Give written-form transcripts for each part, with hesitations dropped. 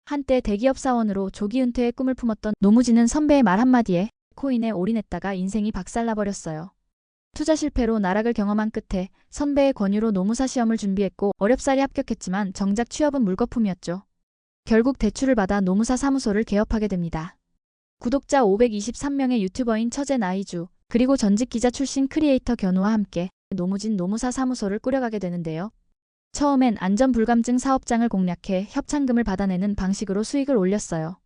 한때 대기업 사원으로 조기 은퇴의 꿈을 품었던 노무진은 선배의 말 한마디에 코인에 올인했다가 인생이 박살나버렸어요. 투자 실패로 나락을 경험한 끝에 선배의 권유로 노무사 시험을 준비했고 어렵사리 합격했지만 정작 취업은 물거품이었죠. 결국 대출을 받아 노무사 사무소를 개업하게 됩니다. 구독자 523명의 유튜버인 처제 나이주, 그리고 전직 기자 출신 크리에이터 견우와 함께 노무진 노무사 사무소를 꾸려가게 되는데요. 처음엔 안전불감증 사업장을 공략해 협찬금을 받아내는 방식으로 수익을 올렸어요.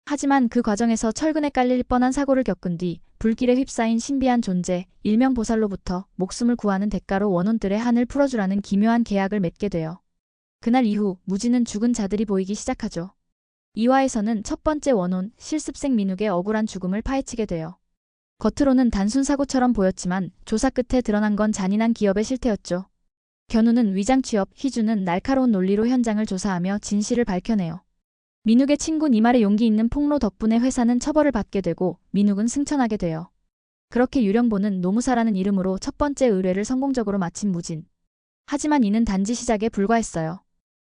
하지만 그 과정에서 철근에 깔릴 뻔한 사고를 겪은 뒤 불길에 휩싸인 신비한 존재, 일명 보살로부터 목숨을 구하는 대가로 원혼들의 한을 풀어주라는 기묘한 계약을 맺게 돼요. 그날 이후 무진은 죽은 자들이 보이기 시작하죠. 2화에서는 첫 번째 원혼, 실습생 민욱의 억울한 죽음을 파헤치게 돼요. 겉으로는 단순 사고처럼 보였지만 조사 끝에 드러난 건 잔인한 기업의 실태였죠. 견우는 위장 취업, 희주는 날카로운 논리로 현장을 조사하며 진실을 밝혀내요. 민욱의 친구 니말의 용기 있는 폭로 덕분에 회사는 처벌을 받게 되고 민욱은 승천하게 돼요. 그렇게 유령보는 노무사라는 이름으로 첫 번째 의뢰를 성공적으로 마친 무진. 하지만 이는 단지 시작에 불과했어요.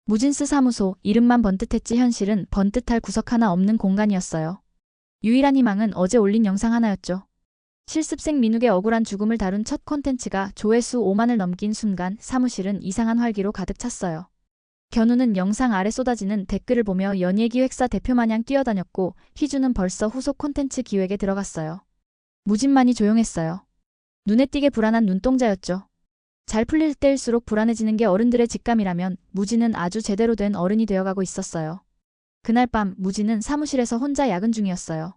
무진스 사무소, 이름만 번듯했지 현실은 번듯할 구석 하나 없는 공간이었어요. 유일한 희망은 어제 올린 영상 하나였죠. 실습생 민욱의 억울한 죽음을 다룬 첫 콘텐츠가 조회수 5만을 넘긴 순간 사무실은 이상한 활기로 가득 찼어요. 견우는 영상 아래 쏟아지는 댓글을 보며 연예기획사 대표마냥 뛰어다녔고 희주는 벌써 후속 콘텐츠 기획에 들어갔어요. 무진만이 조용했어요. 눈에 띄게 불안한 눈동자였죠. 잘 풀릴 때일수록 불안해지는 게 어른들의 직감이라면 무진은 아주 제대로 된 어른이 되어가고 있었어요. 그날 밤 무진은 사무실에서 혼자 야근 중이었어요.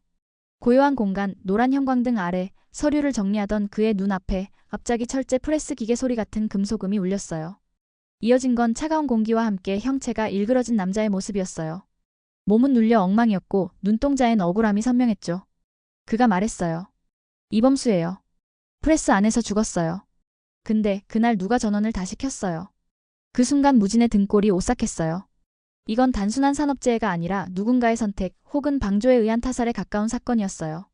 고요한 공간, 노란 형광등 아래 서류를 정리하던 그의 눈앞에 갑자기 철제 프레스 기계 소리 같은 금소금이 울렸어요. 이어진 건 차가운 공기와 함께 형체가 일그러진 남자의 모습이었어요. 몸은 눌려 엉망이었고 눈동자엔 억울함이 선명했죠. 그가 말했어요. 이범수예요. 프레스 안에서 죽었어요. 근데 그날 누가 전원을 다시 켰어요. 그 순간 무진의 등골이 오싹했어요. 이건 단순한 산업재해가 아니라 누군가의 선택 혹은 방조에 의한 타살에 가까운 사건이었어요.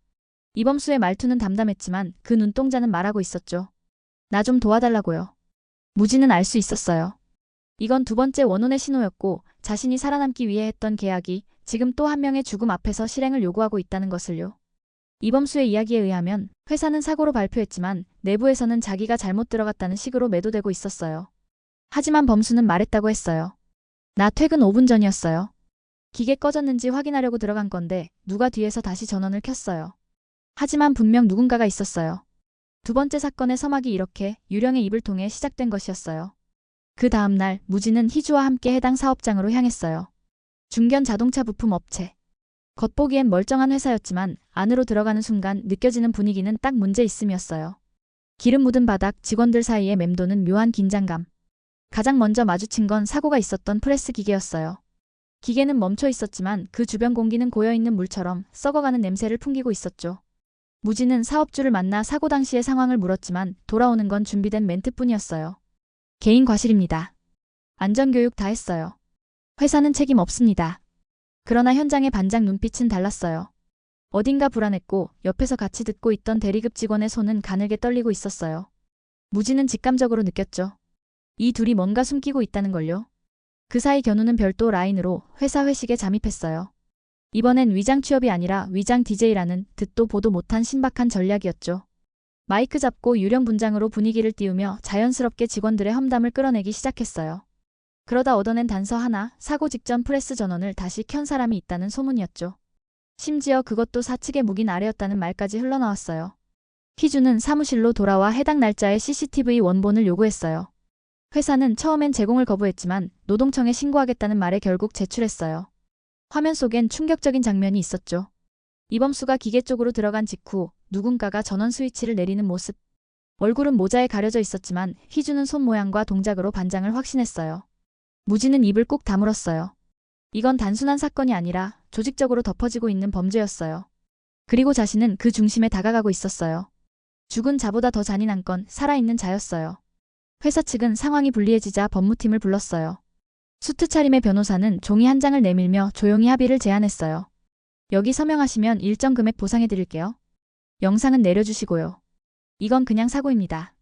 이범수의 말투는 담담했지만 그 눈동자는 말하고 있었죠. 나 좀 도와달라고요. 무진은 알 수 있었어요. 이건 두 번째 원혼의 신호였고 자신이 살아남기 위해 했던 계약이 지금 또 한 명의 죽음 앞에서 실행을 요구하고 있다는 것을요. 이범수의 이야기에 의하면 회사는 사고로 발표했지만 내부에서는 자기가 잘못 들어갔다는 식으로 매도되고 있었어요. 하지만 범수는 말했다고 했어요. 나 퇴근 5분 전이었어요. 기계 꺼졌는지 확인하려고 들어간 건데 누가 뒤에서 다시 전원을 켰어요. 하지만 분명 누군가가 있었어요. 두 번째 사건의 서막이 이렇게 유령의 입을 통해 시작된 것이었어요. 그 다음날 무진은 희주와 함께 해당 사업장으로 향했어요. 중견 자동차 부품 업체. 겉보기엔 멀쩡한 회사였지만 안으로 들어가는 순간 느껴지는 분위기는 딱 문제 있음이었어요. 기름 묻은 바닥, 직원들 사이에 맴도는 묘한 긴장감. 가장 먼저 마주친 건 사고가 있었던 프레스 기계였어요. 기계는 멈춰 있었지만 그 주변 공기는 고여있는 물처럼 썩어가는 냄새를 풍기고 있었죠. 무진은 사업주를 만나 사고 당시의 상황을 물었지만 돌아오는 건 준비된 멘트뿐이었어요. 개인 과실입니다. 안전교육 다 했어요. 회사는 책임 없습니다. 그러나 현장의 반장 눈빛은 달랐어요. 어딘가 불안했고 옆에서 같이 듣고 있던 대리급 직원의 손은 가늘게 떨리고 있었어요. 무진은 직감적으로 느꼈죠. 이 둘이 뭔가 숨기고 있다는 걸요. 그 사이 견우는 별도 라인으로 회사 회식에 잠입했어요. 이번엔 위장 취업이 아니라 위장 DJ라는 듣도 보도 못한 신박한 전략이었죠. 마이크 잡고 유령 분장으로 분위기를 띄우며 자연스럽게 직원들의 험담을 끌어내기 시작했어요. 그러다 얻어낸 단서 하나, 사고 직전 프레스 전원을 다시 켠 사람이 있다는 소문이었죠. 심지어 그것도 사측의 묵인 아래였다는 말까지 흘러나왔어요. 희주는 사무실로 돌아와 해당 날짜의 CCTV 원본을 요구했어요. 회사는 처음엔 제공을 거부했지만 노동청에 신고하겠다는 말에 결국 제출했어요. 화면 속엔 충격적인 장면이 있었죠. 이범수가 기계 쪽으로 들어간 직후 누군가가 전원 스위치를 내리는 모습. 얼굴은 모자에 가려져 있었지만 희주는 손 모양과 동작으로 반장을 확신했어요. 무진은 입을 꾹 다물었어요. 이건 단순한 사건이 아니라 조직적으로 덮어지고 있는 범죄였어요. 그리고 자신은 그 중심에 다가가고 있었어요. 죽은 자보다 더 잔인한 건 살아있는 자였어요. 회사 측은 상황이 불리해지자 법무팀을 불렀어요. 수트 차림의 변호사는 종이 한 장을 내밀며 조용히 합의를 제안했어요. 여기 서명하시면 일정 금액 보상해드릴게요. 영상은 내려주시고요. 이건 그냥 사고입니다.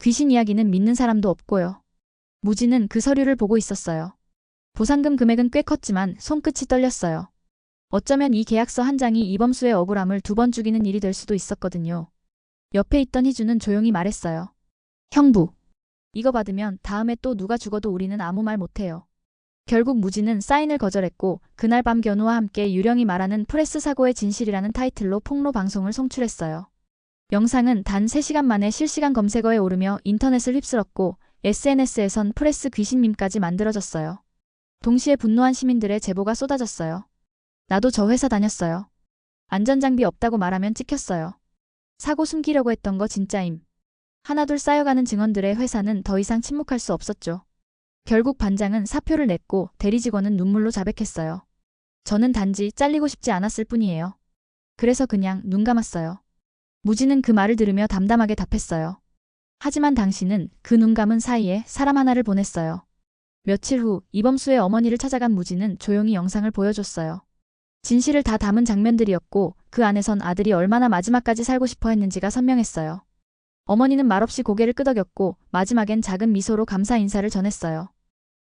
귀신 이야기는 믿는 사람도 없고요. 무진은 그 서류를 보고 있었어요. 보상금 금액은 꽤 컸지만 손끝이 떨렸어요. 어쩌면 이 계약서 한 장이 이범수의 억울함을 2번 죽이는 일이 될 수도 있었거든요. 옆에 있던 희주는 조용히 말했어요. 형부, 이거 받으면 다음에 또 누가 죽어도 우리는 아무 말 못해요. 결국 무진은 사인을 거절했고 그날 밤 견우와 함께 유령이 말하는 프레스 사고의 진실이라는 타이틀로 폭로 방송을 송출했어요. 영상은 단 3시간 만에 실시간 검색어에 오르며 인터넷을 휩쓸었고 SNS에선 프레스 귀신밈까지 만들어졌어요. 동시에 분노한 시민들의 제보가 쏟아졌어요. 나도 저 회사 다녔어요. 안전장비 없다고 말하면 찍혔어요. 사고 숨기려고 했던 거 진짜임. 하나둘 쌓여가는 증언들의 회사는 더 이상 침묵할 수 없었죠. 결국 반장은 사표를 냈고 대리 직원은 눈물로 자백했어요. 저는 단지 잘리고 싶지 않았을 뿐이에요. 그래서 그냥 눈 감았어요. 무진은 그 말을 들으며 담담하게 답했어요. 하지만 당신은 그 눈 감은 사이에 사람 하나를 보냈어요. 며칠 후 이범수의 어머니를 찾아간 무진은 조용히 영상을 보여줬어요. 진실을 다 담은 장면들이었고 그 안에선 아들이 얼마나 마지막까지 살고 싶어 했는지가 선명했어요. 어머니는 말없이 고개를 끄덕였고 마지막엔 작은 미소로 감사 인사를 전했어요.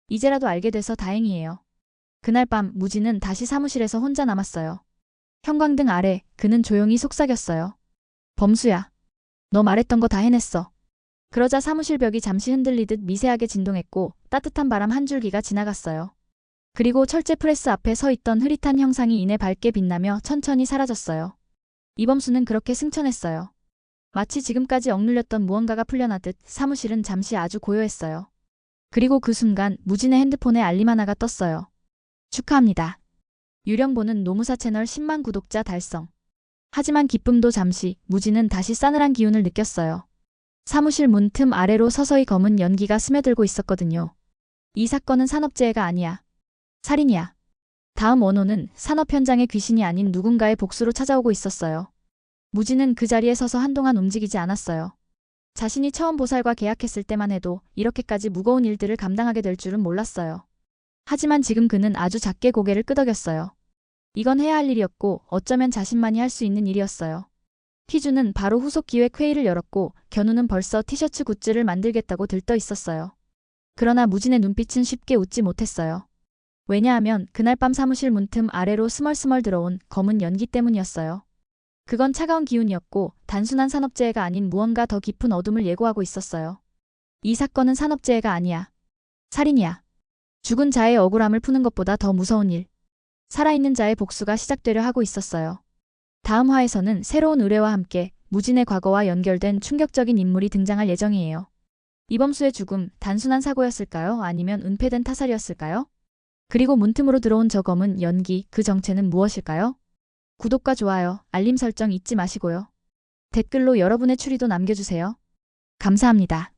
이제라도 알게 돼서 다행이에요. 그날 밤 무진은 다시 사무실에서 혼자 남았어요. 형광등 아래 그는 조용히 속삭였어요. 범수야, 너 말했던 거 다 해냈어. 그러자 사무실 벽이 잠시 흔들리듯 미세하게 진동했고 따뜻한 바람 한 줄기가 지나갔어요. 그리고 철제 프레스 앞에 서 있던 흐릿한 형상이 이내 밝게 빛나며 천천히 사라졌어요. 이범수는 그렇게 승천했어요. 마치 지금까지 억눌렸던 무언가가 풀려나듯 사무실은 잠시 아주 고요했어요. 그리고 그 순간 무진의 핸드폰에 알림 하나가 떴어요. 축하합니다. 유령보는 노무사 채널 10만 구독자 달성. 하지만 기쁨도 잠시, 무진은 다시 싸늘한 기운을 느꼈어요. 사무실 문 틈 아래로 서서히 검은 연기가 스며들고 있었거든요. 이 사건은 산업재해가 아니야. 살인이야. 다음 원호는 산업 현장의 귀신이 아닌 누군가의 복수로 찾아오고 있었어요. 무진은 그 자리에 서서 한동안 움직이지 않았어요. 자신이 처음 보살과 계약했을 때만 해도 이렇게까지 무거운 일들을 감당하게 될 줄은 몰랐어요. 하지만 지금 그는 아주 작게 고개를 끄덕였어요. 이건 해야 할 일이었고 어쩌면 자신만이 할 수 있는 일이었어요. 희주는 바로 후속 기획 회의를 열었고 견우는 벌써 티셔츠 굿즈를 만들겠다고 들떠 있었어요. 그러나 무진의 눈빛은 쉽게 웃지 못했어요. 왜냐하면 그날 밤 사무실 문틈 아래로 스멀스멀 들어온 검은 연기 때문이었어요. 그건 차가운 기운이었고 단순한 산업재해가 아닌 무언가 더 깊은 어둠을 예고하고 있었어요. 이 사건은 산업재해가 아니야. 살인이야. 죽은 자의 억울함을 푸는 것보다 더 무서운 일. 살아있는 자의 복수가 시작되려 하고 있었어요. 다음 화에서는 새로운 의뢰와 함께 무진의 과거와 연결된 충격적인 인물이 등장할 예정이에요. 이범수의 죽음, 단순한 사고였을까요? 아니면 은폐된 타살이었을까요? 그리고 문틈으로 들어온 저 검은 연기, 그 정체는 무엇일까요? 구독과 좋아요, 알림 설정 잊지 마시고요. 댓글로 여러분의 추리도 남겨주세요. 감사합니다.